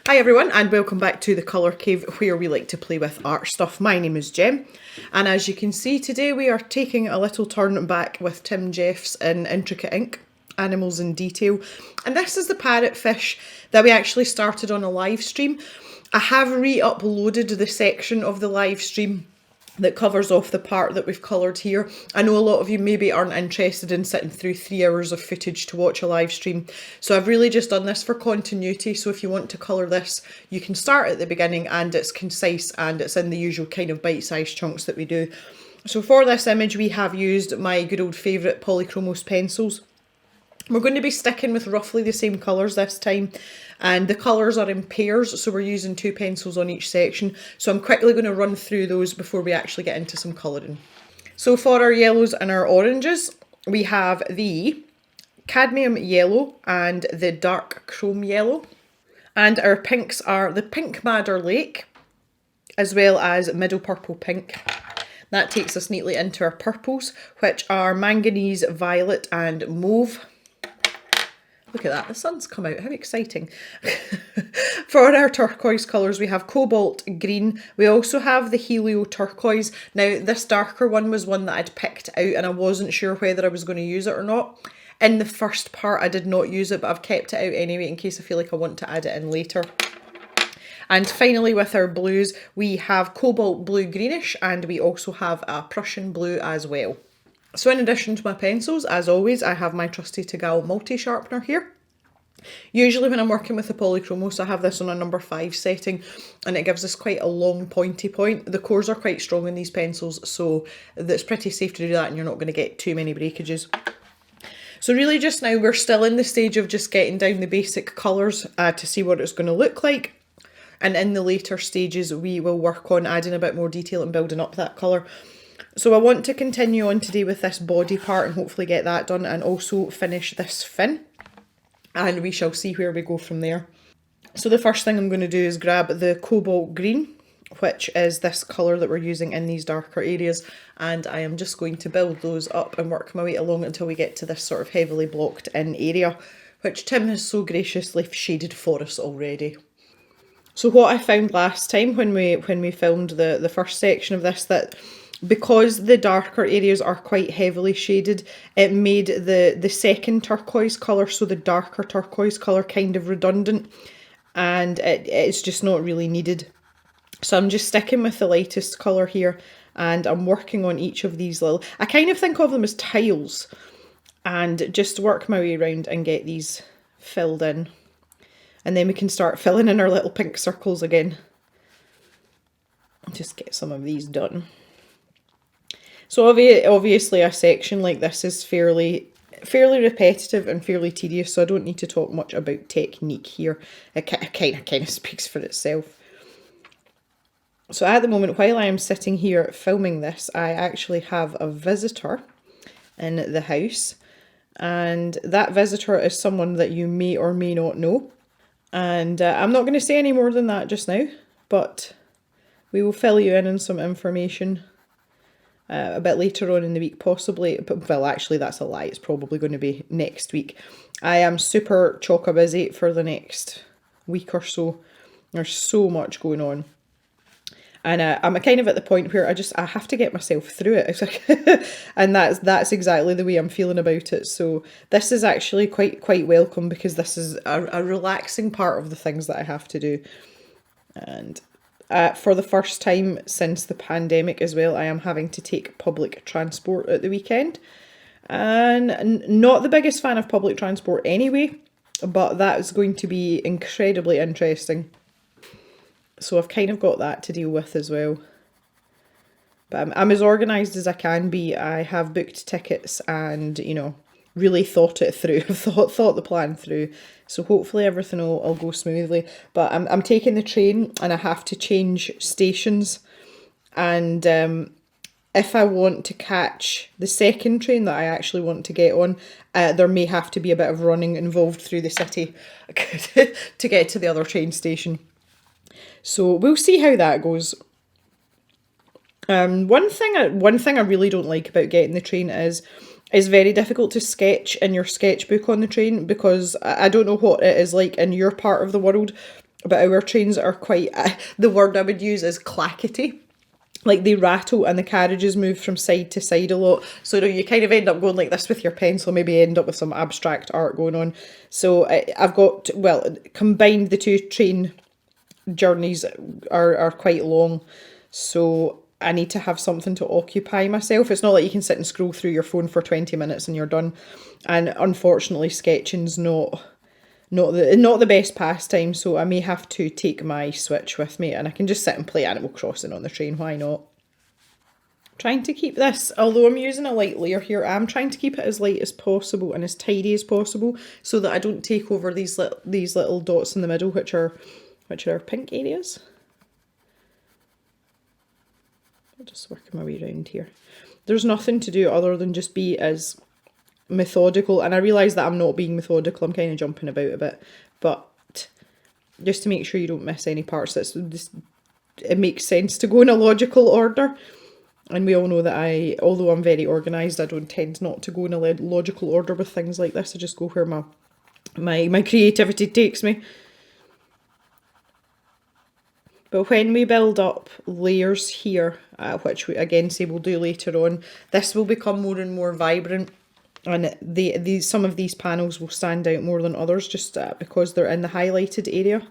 Hi everyone and welcome back to the Colour Cave where we like to play with art stuff. My name is Jem and as you can see today we are taking a little turn back with Tim Jeff's in Intricate Ink, Animals in Detail, and this is the Parrotfish that we actually started on a live stream. I have re-uploaded the section of the live stream that covers off the part that we've coloured here. I know a lot of you maybe aren't interested in sitting through 3 hours of footage to watch a live stream, so I've really just done this for continuity. So if you want to colour this, you can start at the beginning and it's concise and it's in the usual kind of bite-sized chunks that we do. So for this image we have used my good old favourite Polychromos pencils. We're going to be sticking with roughly the same colours this time, and the colours are in pairs, so we're using 2 pencils on each section. So I'm quickly going to run through those before we actually get into some colouring. So for our yellows and our oranges, we have the cadmium yellow and the dark chrome yellow. And our pinks are the Pink Madder Lake, as well as middle purple pink. That takes us neatly into our purples, which are manganese, violet and mauve. Look at that, the sun's come out, how exciting. For our turquoise colours we have cobalt green. We also have the helio turquoise. Now this darker one was one that I'd picked out and I wasn't sure whether I was going to use it or not. In the first part I did not use it, but I've kept it out anyway in case I feel like I want to add it in later. And finally with our blues we have cobalt blue greenish and we also have a Prussian blue as well. So in addition to my pencils, as always, I have my trusty Tagal multi-sharpener here. Usually when I'm working with the Polychromos, I have this on a number 5 setting and it gives us quite a long pointy point. The cores are quite strong in these pencils, so it's pretty safe to do that and you're not going to get too many breakages. So really just now we're still in the stage of just getting down the basic colours to see what it's going to look like. And in the later stages we will work on adding a bit more detail and building up that colour. So I want to continue on today with this body part and hopefully get that done and also finish this fin. And we shall see where we go from there. So the first thing I'm going to do is grab the cobalt green, which is this colour that we're using in these darker areas. And I am just going to build those up and work my way along until we get to this sort of heavily blocked in area, which Tim has so graciously shaded for us already. So what I found last time when we filmed the first section of this, that because the darker areas are quite heavily shaded, it made the second turquoise colour, so the darker turquoise colour, kind of redundant, and it's just not really needed. So I'm just sticking with the lightest colour here and I'm working on each of these little, I kind of think of them as tiles, and just work my way around and get these filled in. And then we can start filling in our little pink circles again. Just get some of these done. So obviously a section like this is fairly repetitive and fairly tedious, so I don't need to talk much about technique here. It kind of speaks for itself. So at the moment, while I am sitting here filming this, I actually have a visitor in the house, and that visitor is someone that you may or may not know. And I'm not going to say any more than that just now, but we will fill you in on some information a bit later on in the week, possibly. But, well, actually, that's a lie. It's probably going to be next week. I am super chocker busy for the next week or so. There's so much going on. And I'm kind of at the point where I have to get myself through it. And that's exactly the way I'm feeling about it. So this is actually quite welcome, because this is a relaxing part of the things that I have to do. And for the first time since the pandemic as well, I am having to take public transport at the weekend. And not the biggest fan of public transport anyway, but that is going to be incredibly interesting. So I've kind of got that to deal with as well. But I'm as organised as I can be. I have booked tickets and, you know, really thought it through, thought the plan through. So hopefully everything will go smoothly. But I'm taking the train and I have to change stations. And if I want to catch the second train that I actually want to get on, there may have to be a bit of running involved through the city to get to the other train station. So we'll see how that goes. One thing I really don't like about getting the train is it's very difficult to sketch in your sketchbook on the train, because I don't know what it is like in your part of the world, but our trains are quite, the word I would use is clackety. Like they rattle and the carriages move from side to side a lot. So you kind of end up going like this with your pencil, maybe end up with some abstract art going on. So I've got, well, combined the two train journeys are quite long. So I need to have something to occupy myself. It's not like you can sit and scroll through your phone for 20 minutes and you're done. And unfortunately, sketching's not the best pastime, so I may have to take my Switch with me and I can just sit and play Animal Crossing on the train, why not? Trying to keep this, although I'm using a light layer here, I'm trying to keep it as light as possible and as tidy as possible so that I don't take over these little dots in the middle, which are pink areas. I'll just work my way around here. There's nothing to do other than just be as methodical, and I realise that I'm not being methodical, I'm kind of jumping about a bit, but just to make sure you don't miss any parts, it makes sense to go in a logical order. And we all know that although I'm very organised, I don't tend not to go in a logical order with things like this. I just go where my creativity takes me. But when we build up layers here, which we again say we'll do later on, this will become more and more vibrant. And some of these panels will stand out more than others just because they're in the highlighted area.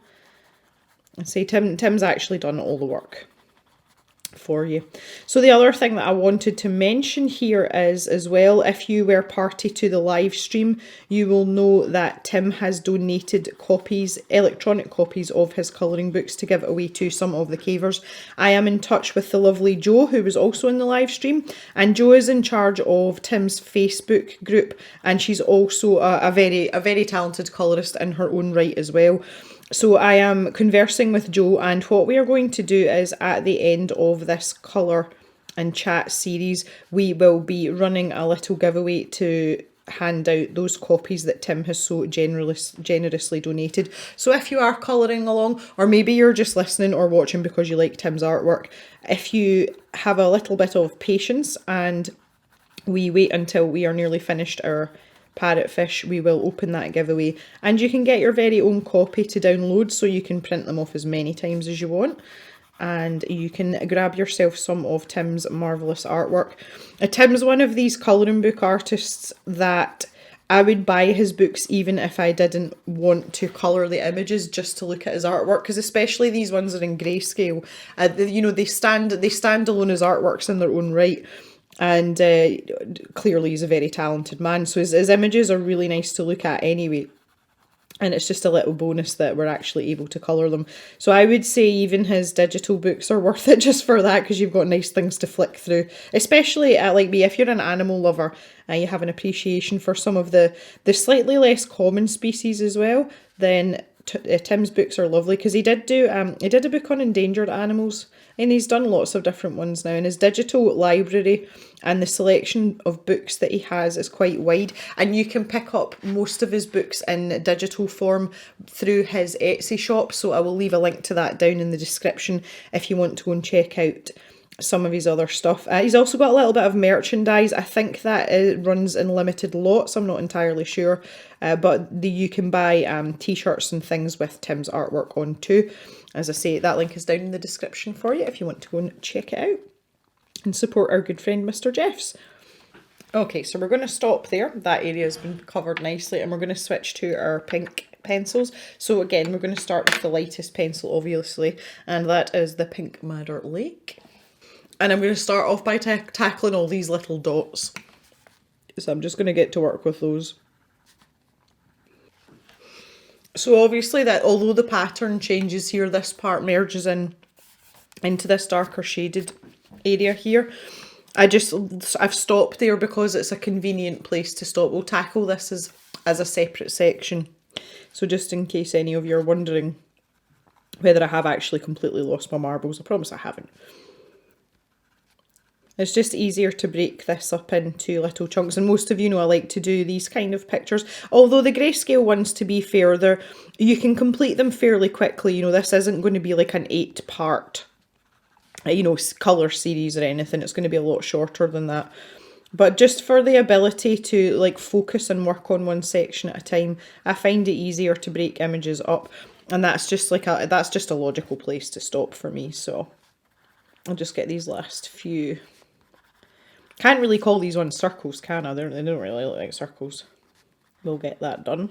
And say Tim's actually done all the work for you. So the other thing that I wanted to mention here is, as well, if you were party to the live stream, you will know that Tim has donated electronic copies of his colouring books to give away to some of the cavers. I am in touch with the lovely Jo, who was also in the live stream, and Jo is in charge of Tim's Facebook group, and she's also a very talented colourist in her own right as well. So I am conversing with Jo, and what we are going to do is at the end of this colour and chat series, we will be running a little giveaway to hand out those copies that Tim has so generously donated. So if you are colouring along, or maybe you're just listening or watching because you like Tim's artwork, if you have a little bit of patience and we wait until we are nearly finished our Parrotfish, we will open that giveaway, and you can get your very own copy to download, so you can print them off as many times as you want, and you can grab yourself some of Tim's marvellous artwork. Tim's one of these colouring book artists that I would buy his books even if I didn't want to colour the images, just to look at his artwork, because especially these ones are in grayscale. You know, they stand alone as artworks in their own right. And clearly he's a very talented man, so his images are really nice to look at anyway, and it's just a little bonus that we're actually able to colour them. So I would say even his digital books are worth it just for that, because you've got nice things to flick through, especially like me, if you're an animal lover and you have an appreciation for some of the slightly less common species as well, then Tim's books are lovely, because he did a book on endangered animals, and he's done lots of different ones now, and his digital library and the selection of books that he has is quite wide, and you can pick up most of his books in digital form through his Etsy shop, so I will leave a link to that down in the description if you want to go and check out some of his other stuff. He's also got a little bit of merchandise. I think that it runs in limited lots, I'm not entirely sure, but you can buy t-shirts and things with Tim's artwork on too. As I say, that link is down in the description for you if you want to go and check it out and support our good friend Mr. Jeffs. Okay, so we're going to stop there. That area has been covered nicely, and we're going to switch to our pink pencils. So again, we're going to start with the lightest pencil, obviously, and that is the Pink Madder Lake. And I'm going to start off by tackling all these little dots. So I'm just going to get to work with those. So obviously that although the pattern changes here, this part merges into this darker shaded area here. I've stopped there because it's a convenient place to stop. We'll tackle this as a separate section. So just in case any of you are wondering whether I have actually completely lost my marbles, I promise I haven't. It's just easier to break this up into little chunks, and most of you know I like to do these kind of pictures. Although the grayscale ones, to be fair, you can complete them fairly quickly. You know, this isn't going to be like an 8-part, colour series or anything. It's going to be a lot shorter than that. But just for the ability to like focus and work on one section at a time, I find it easier to break images up. And that's just like that's just a logical place to stop for me. So I'll just get these last few. Can't really call these ones circles, can I? They don't really look like circles. We'll get that done.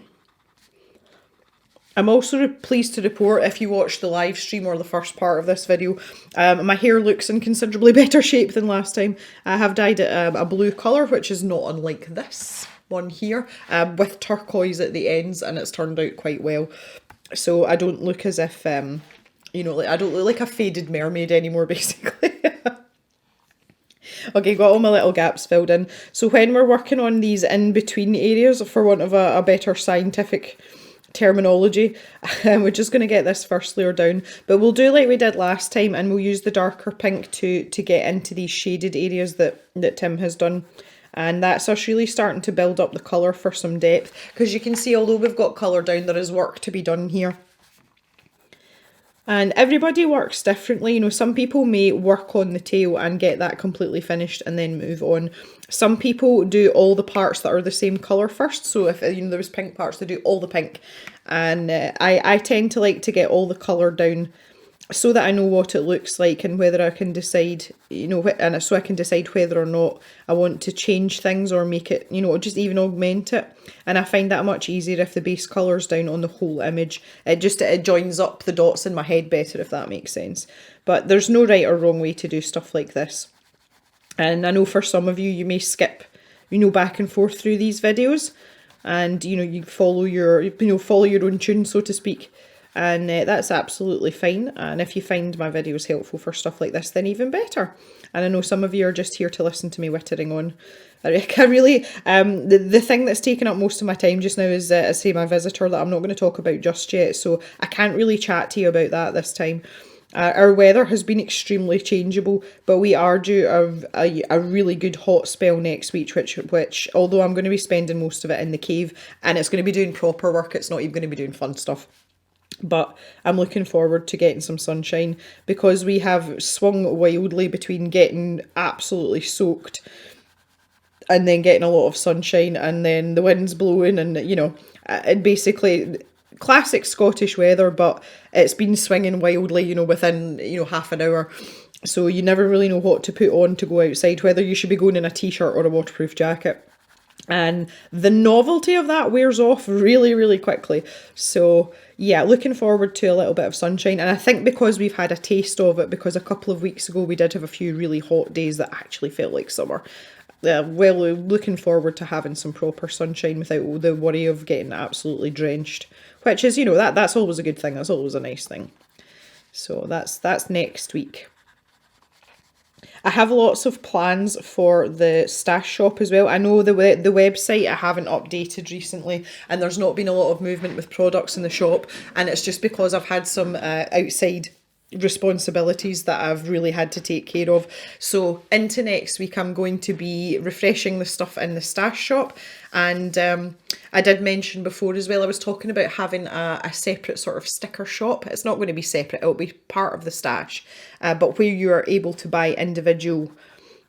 I'm also pleased to report, if you watched the live stream or the first part of this video, my hair looks in considerably better shape than last time. I have dyed it a blue colour, which is not unlike this one here, with turquoise at the ends, and it's turned out quite well. So I don't look as if, you know, like, I don't look like a faded mermaid anymore, basically. Okay, got all my little gaps filled in. So when we're working on these in-between areas, for want of a better scientific terminology, we're just going to get this first layer down, but we'll do like we did last time, and we'll use the darker pink to get into these shaded areas that Tim has done. And that's us really starting to build up the colour for some depth, because you can see, although we've got colour down, there is work to be done here. And everybody works differently. You know, some people may work on the tail and get that completely finished and then move on. Some people do all the parts that are the same colour first. So if, you know, there was pink parts, they do all the pink. And I tend to like to get all the colour down so that I know what it looks like and whether I can decide, you know, and so I can decide whether or not I want to change things or make it, you know, just even augment it. And I find that much easier if the base colour's down on the whole image. It joins up the dots in my head better, if that makes sense. But there's no right or wrong way to do stuff like this. And I know for some of you, you may skip, you know, back and forth through these videos, and, you know, you follow your own tune, so to speak. And that's absolutely fine. And if you find my videos helpful for stuff like this, then even better. And I know some of you are just here to listen to me wittering on. I really, the thing that's taken up most of my time just now is, say, my visitor that I'm not going to talk about just yet. So I can't really chat to you about that this time. Our weather has been extremely changeable, but we are due a really good hot spell next week, which although I'm going to be spending most of it in the cave, and it's going to be doing proper work, it's not even going to be doing fun stuff. But I'm looking forward to getting some sunshine, because we have swung wildly between getting absolutely soaked and then getting a lot of sunshine, and then the wind's blowing, and, you know, it basically classic Scottish weather, but it's been swinging wildly, you know, within, you know, half an hour. So you never really know what to put on to go outside, whether you should be going in a t-shirt or a waterproof jacket. And the novelty of that wears off really, really quickly. So yeah, looking forward to a little bit of sunshine. And I think because we've had a taste of it, because a couple of weeks ago we did have a few really hot days that actually felt like summer. Well, looking forward to having some proper sunshine without the worry of getting absolutely drenched. Which is, you know, that's always a good thing. That's always a nice thing. So that's next week. I have lots of plans for the stash shop as well. I know the website I haven't updated recently, and there's not been a lot of movement with products in the shop, and it's just because I've had some outside responsibilities that I've really had to take care of. So into next week I'm going to be refreshing the stuff in the stash shop, and I did mention before as well, I was talking about having a separate sort of sticker shop. It's not going to be separate, it'll be part of the stash, but where you are able to buy individual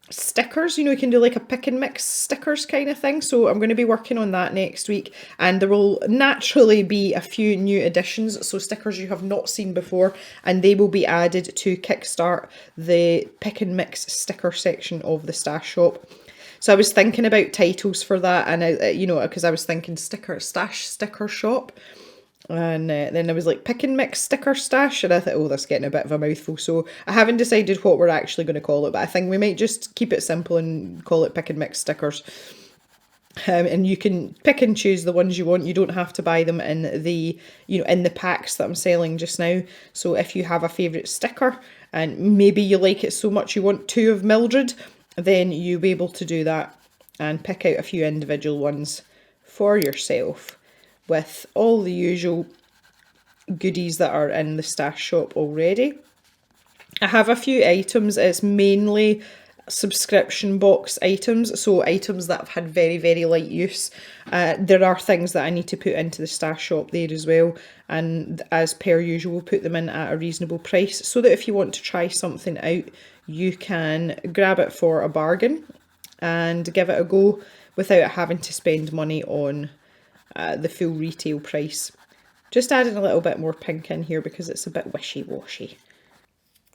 stickers. You know, you can do like a pick and mix stickers kind of thing. So I'm going to be working on that next week, and there will naturally be a few new additions, so stickers you have not seen before, and they will be added to kickstart the pick and mix sticker section of the stash shop. So I was thinking about titles for that, and you know, because I was thinking stash sticker shop. And then I was like, pick and mix sticker stash, and I thought, oh, that's getting a bit of a mouthful. So I haven't decided what we're actually going to call it, but I think we might just keep it simple and call it pick and mix stickers. And you can pick and choose the ones you want. You don't have to buy them in the, you know, in the packs that I'm selling just now. So if you have a favourite sticker and maybe you like it so much you want 2 of Mildred, then you'll be able to do that and pick out a few individual ones for yourself, with all the usual goodies that are in the stash shop already. I have a few items. It's mainly subscription box items, so items that have had very, very light use. There are things that I need to put into the stash shop there as well, and as per usual, put them in at a reasonable price, so that if you want to try something out, you can grab it for a bargain and give it a go without having to spend money on the full retail price. Just adding a little bit more pink in here because it's a bit wishy-washy.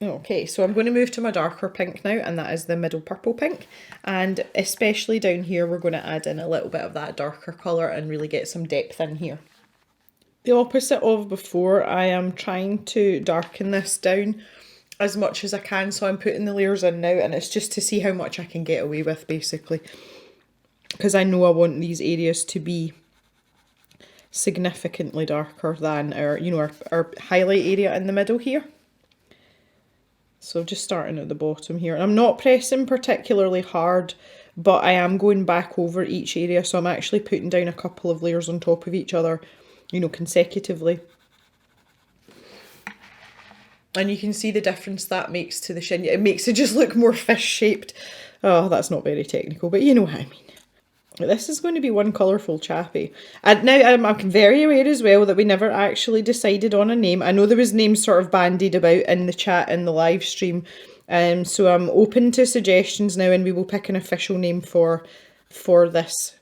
Okay, so I'm going to move to my darker pink now, and that is the middle purple pink. And especially down here, we're going to add in a little bit of that darker colour and really get some depth in here. The opposite of before, I am trying to darken this down as much as I can, so I'm putting the layers in now, and it's just to see how much I can get away with, basically. Because I know I want these areas to be significantly darker than our, you know, our highlight area in the middle here. So just starting at the bottom here. And I'm not pressing particularly hard, but I am going back over each area. So I'm actually putting down a couple of layers on top of each other, you know, consecutively. And you can see the difference that makes to the shin. It makes it just look more fish-shaped. Oh, that's not very technical, but you know what I mean. This is going to be one colourful chappy. And now I'm very aware as well that we never actually decided on a name. I know there was names sort of bandied about in the chat in the live stream. So I'm open to suggestions now, and we will pick an official name for this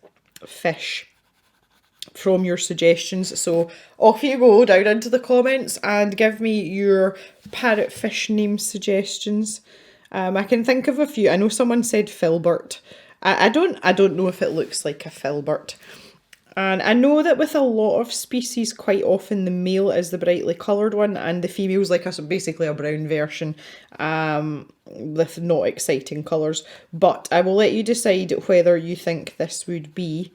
fish from your suggestions. So off you go down into the comments and give me your parrotfish name suggestions. I can think of a few. I know someone said filbert. I don't know if it looks like a filbert. And I know that with a lot of species, quite often the male is the brightly coloured one and the female's like basically a brown version with not exciting colours. But I will let you decide whether you think this would be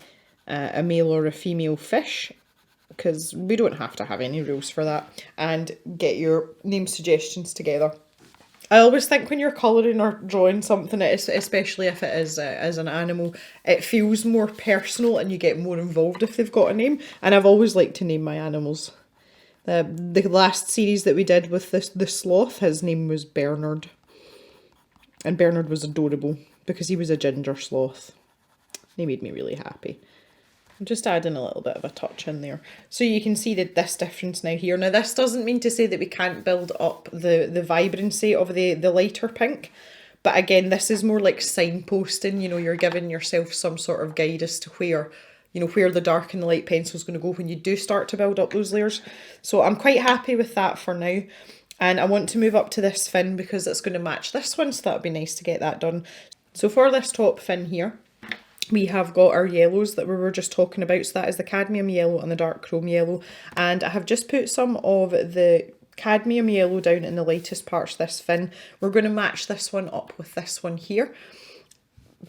a male or a female fish, because we don't have to have any rules for that. And get your name suggestions together. I always think when you're colouring or drawing something, especially if it is as an animal, it feels more personal and you get more involved if they've got a name. And I've always liked to name my animals. The last series that we did with the sloth, his name was Bernard. And Bernard was adorable because he was a ginger sloth. They made me really happy. I'm just adding a little bit of a touch in there. So you can see this difference now here. Now this doesn't mean to say that we can't build up the vibrancy of the lighter pink. But again, this is more like signposting. You know, you're giving yourself some sort of guide as to where, you know, where the dark and the light pencil is going to go when you do start to build up those layers. So I'm quite happy with that for now. And I want to move up to this fin because it's going to match this one. So that would be nice to get that done. So for this top fin here, we have got our yellows that we were just talking about. So that is the cadmium yellow and the dark chrome yellow. And I have just put some of the cadmium yellow down in the lightest parts of this fin. We're going to match this one up with this one here,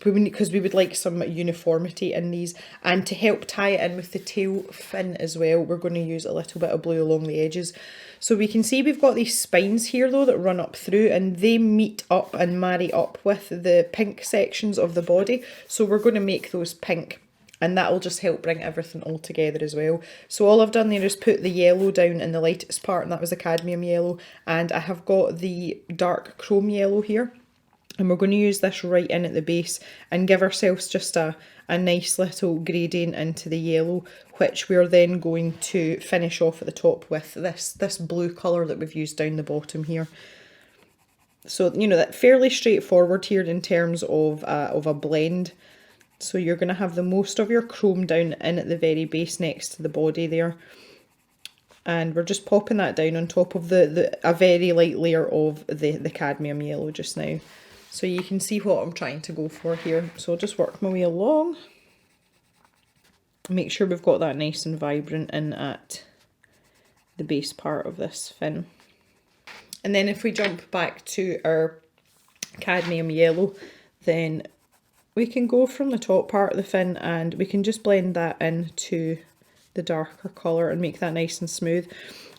because we would like some uniformity in these. And to help tie it in with the tail fin as well, we're going to use a little bit of blue along the edges. So we can see we've got these spines here though that run up through, and they meet up and marry up with the pink sections of the body. So we're going to make those pink, and that will just help bring everything all together as well. So all I've done there is put the yellow down in the lightest part, and that was the cadmium yellow. And I have got the dark chrome yellow here. And we're going to use this right in at the base and give ourselves just a nice little gradient into the yellow, which we're then going to finish off at the top with this blue colour that we've used down the bottom here. So, you know, that fairly straightforward here in terms of a blend. So you're going to have the most of your chrome down in at the very base next to the body there. And we're just popping that down on top of a very light layer of the cadmium yellow just now. So you can see what I'm trying to go for here. So I'll just work my way along. Make sure we've got that nice and vibrant in at the base part of this fin. And then if we jump back to our cadmium yellow, then we can go from the top part of the fin and we can just blend that into the darker colour and make that nice and smooth.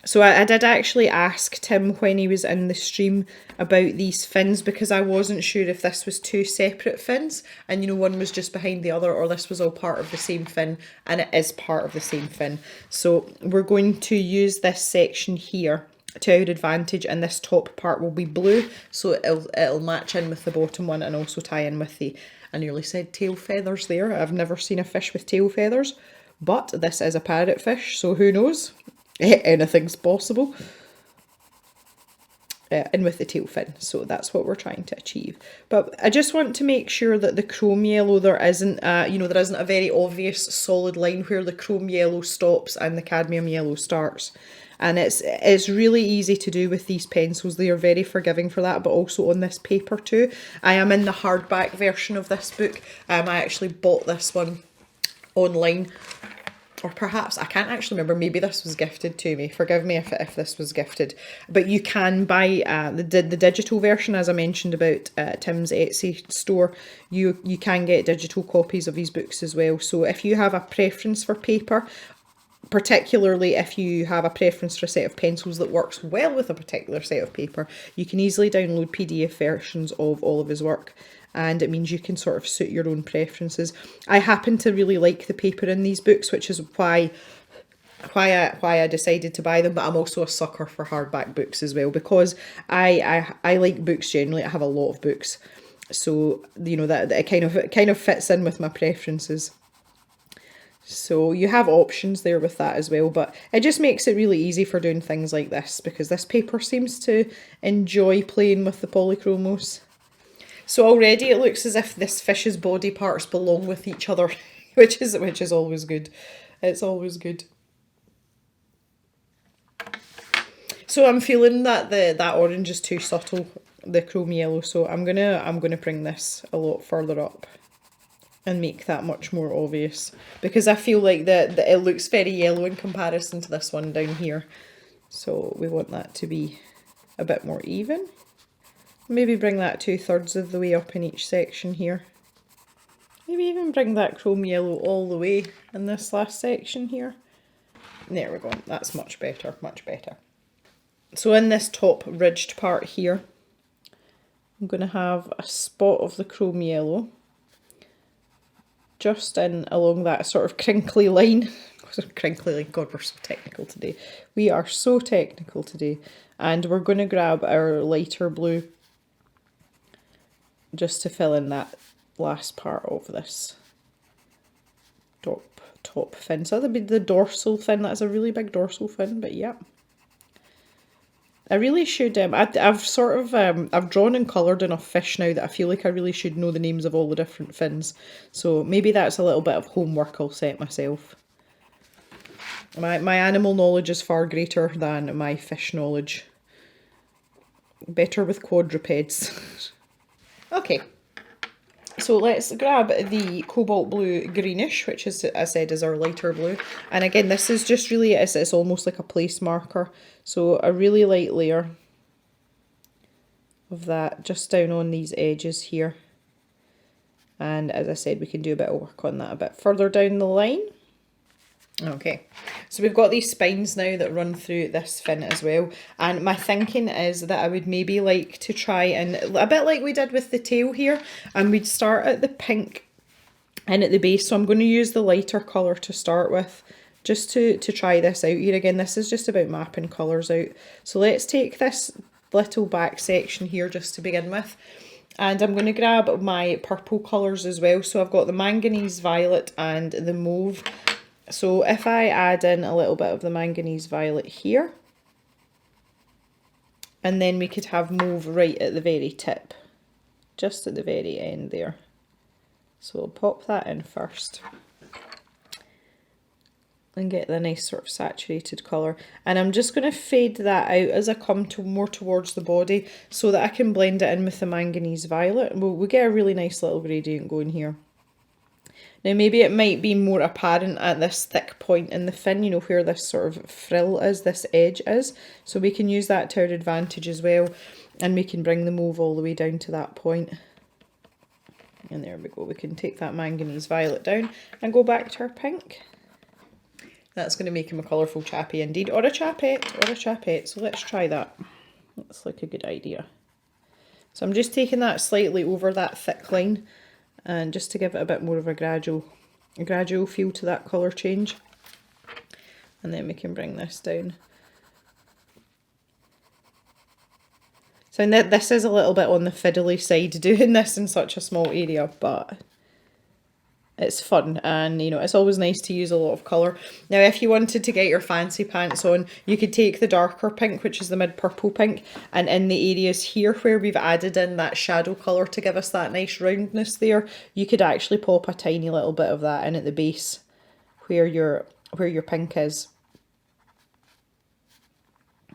So I did actually ask Tim when he was in the stream about these fins, because I wasn't sure if this was two separate fins and, you know, one was just behind the other, or this was all part of the same fin, and it is part of the same fin. So we're going to use this section here to our advantage, and this top part will be blue, so it'll match in with the bottom one and also tie in with the, I nearly said tail feathers there. I've never seen a fish with tail feathers, but this is a parrotfish, so who knows? Anything's possible. in with the tail fin. So that's what we're trying to achieve. But I just want to make sure that the chrome yellow, there isn't there isn't a very obvious solid line where the chrome yellow stops and the cadmium yellow starts. And it's really easy to do with these pencils. They are very forgiving for that, but also on this paper too. I am in the hardback version of this book. I actually bought this one online, or perhaps, I can't actually remember, maybe this was gifted to me. Forgive me if this was gifted. But you can buy the digital version, as I mentioned about Tim's Etsy store. You can get digital copies of these books as well. So if you have a preference for paper, particularly if you have a preference for a set of pencils that works well with a particular set of paper, you can easily download PDF versions of all of his work, and it means you can sort of suit your own preferences. I happen to really like the paper in these books, which is why I decided to buy them, but I'm also a sucker for hardback books as well, because I like books generally. I have a lot of books, so you know that it kind of fits in with my preferences. So you have options there with that as well, but it just makes it really easy for doing things like this, because this paper seems to enjoy playing with the Polychromos. So already it looks as if this fish's body parts belong with each other, which is always good. It's always good. So I'm feeling that that orange is too subtle, the chrome yellow, so I'm gonna bring this a lot further up and make that much more obvious, because I feel like that it looks very yellow in comparison to this one down here. So we want that to be a bit more even. Maybe bring that 2/3 of the way up in each section here. Maybe even bring that chrome yellow all the way in this last section here. There we go, that's much better, much better. So in this top ridged part here, I'm going to have a spot of the chrome yellow just in along that sort of crinkly line. Crinkly line, God, we're so technical today. We are so technical today. And we're going to grab our lighter blue just to fill in that last part of this top fin. So that'll be the dorsal fin. That's a really big dorsal fin, but yeah. I really should, I've drawn and coloured enough fish now that I feel like I really should know the names of all the different fins. So maybe that's a little bit of homework I'll set myself. My animal knowledge is far greater than my fish knowledge. Better with quadrupeds. Okay. So let's grab the cobalt blue greenish, which is, as I said, is our lighter blue. And again, this is just really, it's almost like a place marker. So a really light layer of that just down on these edges here. And as I said, we can do a bit of work on that a bit further down the line. Okay, so we've got these spines now that run through this fin as well, and my thinking is that I would maybe like to try, and a bit like we did with the tail here, and we'd start at the pink and at the base. So I'm going to use the lighter colour to start with, just to try this out here. Again, this is just about mapping colours out. So let's take this little back section here just to begin with. And I'm going to grab my purple colours as well. So I've got the manganese violet and the mauve. So if I add in a little bit of the manganese violet here, and then we could have mauve right at the very tip, just at the very end there. So we'll pop that in first and get the nice sort of saturated colour. And I'm just going to fade that out as I come to more towards the body so that I can blend it in with the manganese violet. We'll get a really nice little gradient going here. Now maybe it might be more apparent at this thick point in the fin, you know, where this sort of frill is, this edge is. So we can use that to our advantage as well, and we can bring the mauve all the way down to that point. And there we go, we can take that manganese violet down and go back to our pink. That's going to make him a colourful chappie indeed, or a chappette, so let's try that. That's like a good idea. So I'm just taking that slightly over that thick line, and just to give it a bit more of a gradual feel to that colour change. And then we can bring this down. So this is a little bit on the fiddly side doing this in such a small area, but it's fun, and you know, it's always nice to use a lot of colour. Now if you wanted to get your fancy pants on, you could take the darker pink, which is the mid purple pink, and in the areas here where we've added in that shadow colour to give us that nice roundness there, you could actually pop a tiny little bit of that in at the base where your pink is,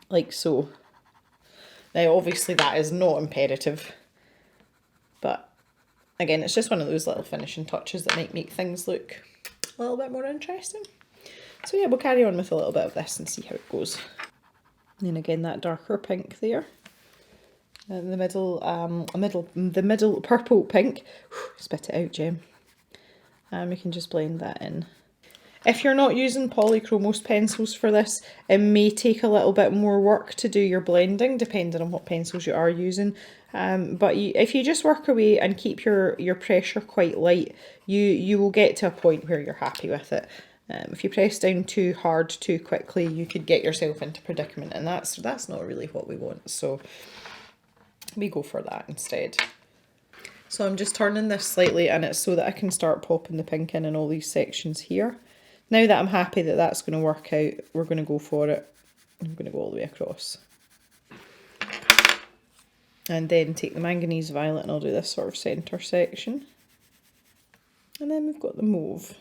like so. Now obviously that is not imperative, but again, it's just one of those little finishing touches that might make things look a little bit more interesting. So yeah, we'll carry on with a little bit of this and see how it goes. And then again, that darker pink there. And the middle purple pink. Spit it out, Gem. And we can just blend that in. If you're not using Polychromos pencils for this, it may take a little bit more work to do your blending, depending on what pencils you are using. But if you just work away and keep your pressure quite light, you will get to a point where you're happy with it. If you press down too hard too quickly, you could get yourself into predicament, and that's not really what we want. So we go for that instead. So I'm just turning this slightly, and it's so that I can start popping the pink in all these sections here. Now that I'm happy that that's going to work out, we're going to go for it. I'm going to go all the way across. And then take the manganese violet, and I'll do this sort of centre section. And then we've got the mauve.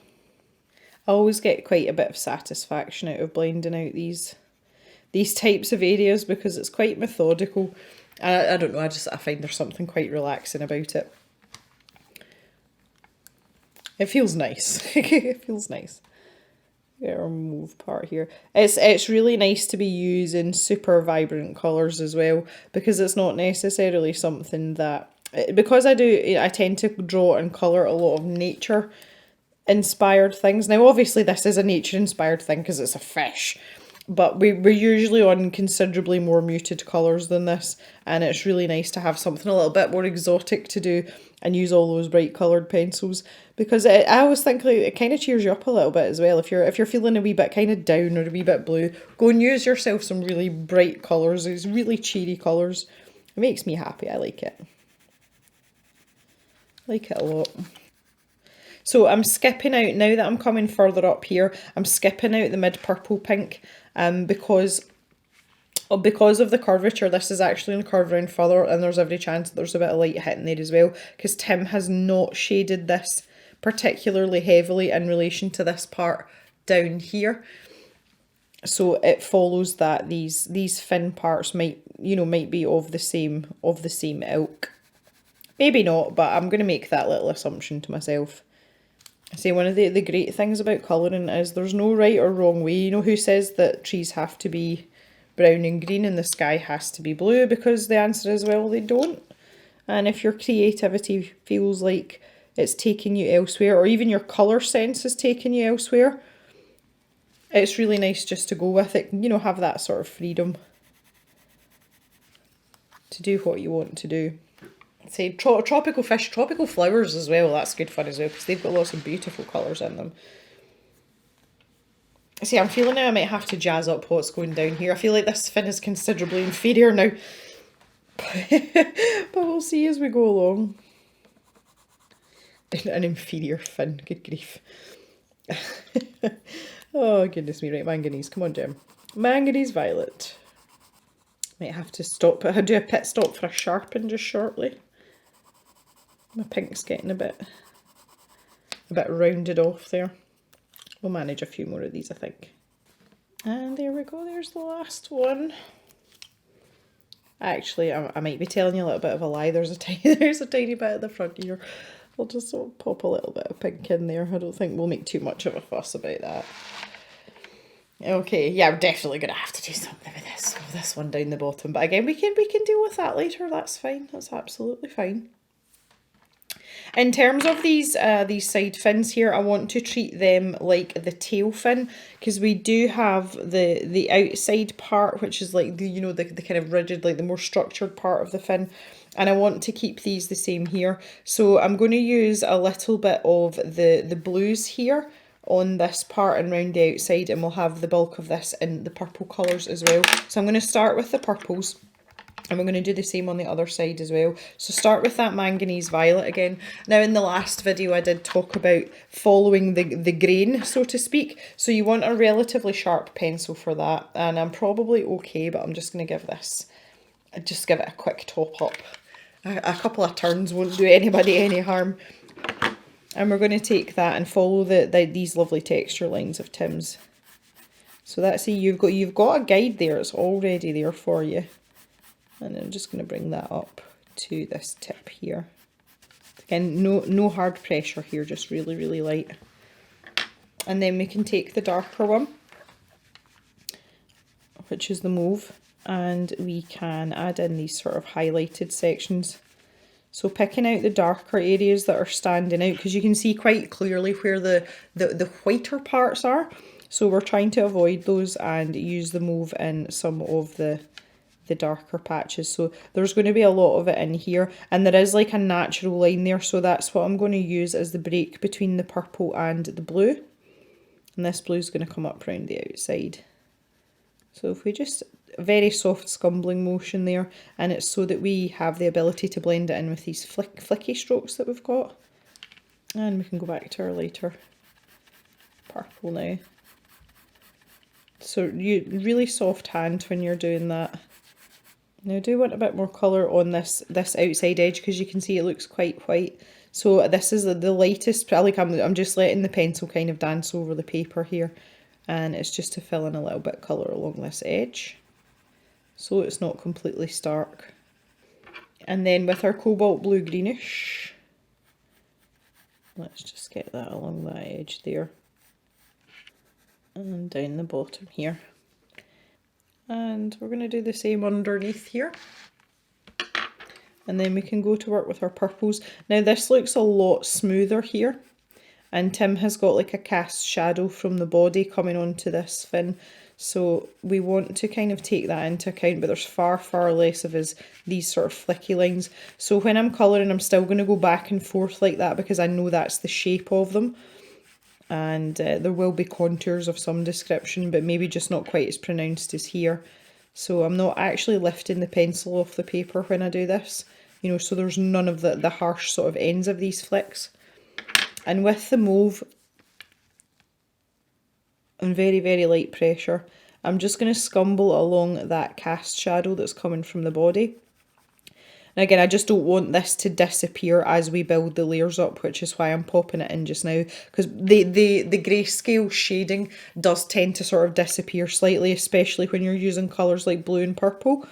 I always get quite a bit of satisfaction out of blending out these types of areas because it's quite methodical. I don't know, I find there's something quite relaxing about it. It feels nice. It feels nice. Get our mauve part here. It's really nice to be using super vibrant colours as well, because it's not necessarily something that, because I tend to draw and colour a lot of nature inspired things. Now obviously this is a nature inspired thing because it's a fish, but we're usually on considerably more muted colours than this, and it's really nice to have something a little bit more exotic to do and use all those bright coloured pencils, because I always think like, it kind of cheers you up a little bit as well. If you're feeling a wee bit kind of down or a wee bit blue, go and use yourself some really bright colours, these really cheery colours. It makes me happy, I like it. Like it a lot. So I'm skipping out, now that I'm coming further up here, I'm skipping out the mid purple pink because of the curvature. This is actually going to curve around further, and there's every chance that there's a bit of light hitting there as well, because Tim has not shaded this particularly heavily in relation to this part down here. So it follows that these fin parts might be of the same ilk. Maybe not, but I'm going to make that little assumption to myself. I say one of the great things about colouring is there's no right or wrong way. You know who says that trees have to be brown and green and the sky has to be blue? Because the answer is, well, they don't. And if your creativity feels like it's taking you elsewhere, or even your colour sense is taking you elsewhere, it's really nice just to go with it, have that sort of freedom to do what you want to do. Say tropical fish, tropical flowers as well, that's good fun as well, because they've got lots of beautiful colours in them. See, I'm feeling now I might have to jazz up what's going down here. I feel like this fin is considerably inferior now. But we'll see as we go along. An inferior fin, good grief. Oh, goodness me. Right, manganese. Come on, Gem. Manganese violet. Might have to stop. I'll do a pit stop for a sharpen just shortly. My pink's getting a bit rounded off there. We'll manage a few more of these, I think. And there we go, there's the last one. Actually, I might be telling you a little bit of a lie. There's a tiny bit at the front here. I'll just sort of pop a little bit of pink in there. I don't think we'll make too much of a fuss about that. Okay, yeah, I'm definitely going to have to do something with this one down the bottom. But again, we can deal with that later. That's fine. That's absolutely fine. In terms of these side fins here, I want to treat them like the tail fin, because we do have the outside part, which is like the the kind of rigid, like the more structured part of the fin, and I want to keep these the same here. So I'm going to use a little bit of the blues here on this part and round the outside, and we'll have the bulk of this in the purple colours as well. So I'm going to start with the purples. And we're going to do the same on the other side as well. So start with that manganese violet again. Now in the last video I did talk about following the grain, so to speak. So you want a relatively sharp pencil for that. And I'm probably okay, but I'm just going to give this, just give it a quick top up. A couple of turns won't do anybody any harm. And we're going to take that and follow these lovely texture lines of Tim's. So that's, see, you've got a guide there. It's already there for you. And I'm just going to bring that up to this tip here. Again, no hard pressure here, just really, really light. And then we can take the darker one, which is the mauve, and we can add in these sort of highlighted sections. So picking out the darker areas that are standing out, because you can see quite clearly where the whiter parts are. So we're trying to avoid those and use the mauve in some of the darker patches. So there's going to be a lot of it in here, and there is like a natural line there, so that's what I'm going to use as the break between the purple and the blue. And this blue is going to come up round the outside. So if we just, a very soft scumbling motion there, and it's so that we have the ability to blend it in with these flicky strokes that we've got. And we can go back to our lighter purple now. So you really soft hand when you're doing that. Now I do want a bit more colour on this outside edge, because you can see it looks quite white. So this is the lightest, like I'm just letting the pencil kind of dance over the paper here. And it's just to fill in a little bit of colour along this edge, so it's not completely stark. And then with our cobalt blue greenish, let's just get that along that edge there. And down the bottom here. And we're going to do the same underneath here. And then we can go to work with our purples. Now this looks a lot smoother here. And Tim has got like a cast shadow from the body coming onto this fin. So we want to kind of take that into account, but there's far, far less of these sort of flicky lines. So when I'm colouring, I'm still going to go back and forth like that, because I know that's the shape of them. And there will be contours of some description, but maybe just not quite as pronounced as here. So I'm not actually lifting the pencil off the paper when I do this, you know, so there's none of the harsh sort of ends of these flicks. And with the mauve, on very, very light pressure, I'm just going to scumble along that cast shadow that's coming from the body. And again, I just don't want this to disappear as we build the layers up, which is why I'm popping it in just now, because the grayscale shading does tend to sort of disappear slightly, especially when you're using colours like blue and purple,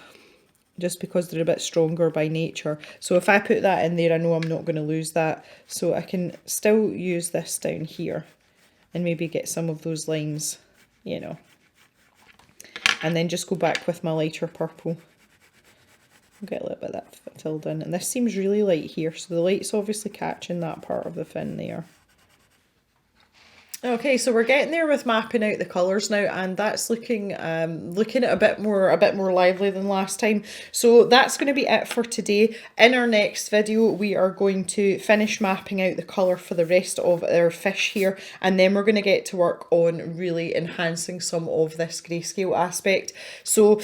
just because they're a bit stronger by nature. So if I put that in there, I know I'm not going to lose that. So I can still use this down here and maybe get some of those lines, you know. And then just go back with my lighter purple. Get a little bit of that filled in. And this seems really light here, so the light's obviously catching that part of the fin there. Okay, so we're getting there with mapping out the colours now, and that's looking at a bit more lively than last time. So that's going to be it for today. In our next video, we are going to finish mapping out the colour for the rest of our fish here, and then we're going to get to work on really enhancing some of this grayscale aspect. So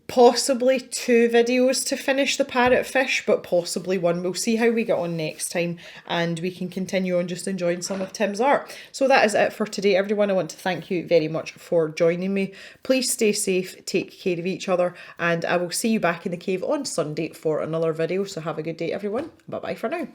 possibly 2 videos to finish the parrotfish, but possibly 1. We'll see how we get on next time, and we can continue on just enjoying some of Tim's art. So that is it for today, everyone. I want to thank you very much for joining me. Please stay safe, take care of each other, and I will see you back in the cave on Sunday for another video. So have a good day, everyone. Bye bye for now.